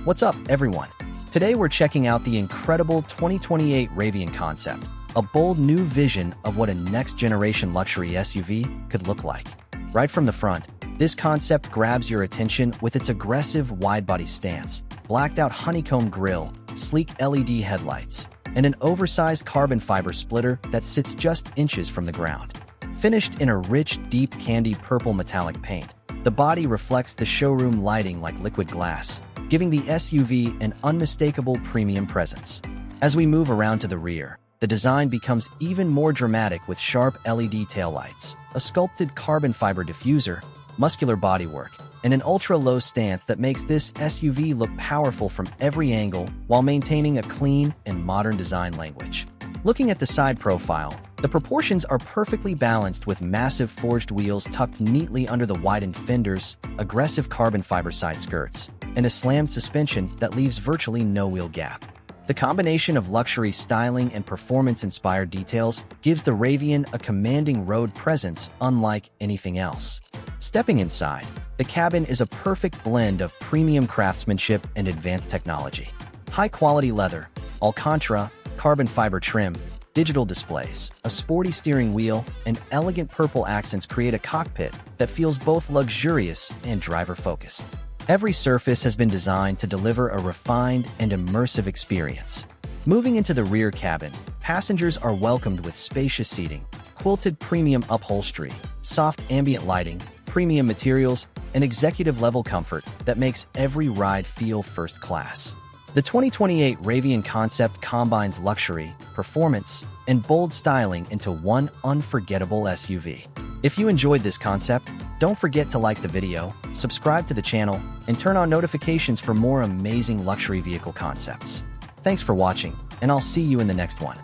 What's up, everyone? Today we're checking out the incredible 2028 Ravian concept, a bold new vision of what a next-generation luxury SUV could look like. Right from the front, this concept grabs your attention with its aggressive wide-body stance, blacked-out honeycomb grille, sleek LED headlights, and an oversized carbon fiber splitter that sits just inches from the ground. Finished in a rich, deep candy purple metallic paint, the body reflects the showroom lighting like liquid glass, giving the SUV an unmistakable premium presence. As we move around to the rear, the design becomes even more dramatic with sharp LED taillights, a sculpted carbon fiber diffuser, muscular bodywork, and an ultra-low stance that makes this SUV look powerful from every angle while maintaining a clean and modern design language. Looking at the side profile, the proportions are perfectly balanced with massive forged wheels tucked neatly under the widened fenders, aggressive carbon fiber side skirts, and a slammed suspension that leaves virtually no wheel gap. The combination of luxury styling and performance-inspired details gives the Ravian a commanding road presence unlike anything else. Stepping inside, the cabin is a perfect blend of premium craftsmanship and advanced technology. High-quality leather, Alcantara, carbon fiber trim, digital displays, a sporty steering wheel, and elegant purple accents create a cockpit that feels both luxurious and driver-focused. Every surface has been designed to deliver a refined and immersive experience. Moving into the rear cabin, passengers are welcomed with spacious seating, quilted premium upholstery, soft ambient lighting, premium materials, and executive-level comfort that makes every ride feel first class. The 2028 Ravian concept combines luxury, performance, and bold styling into one unforgettable SUV. If you enjoyed this concept, don't forget to like the video, subscribe to the channel, and turn on notifications for more amazing luxury vehicle concepts. Thanks for watching, and I'll see you in the next one.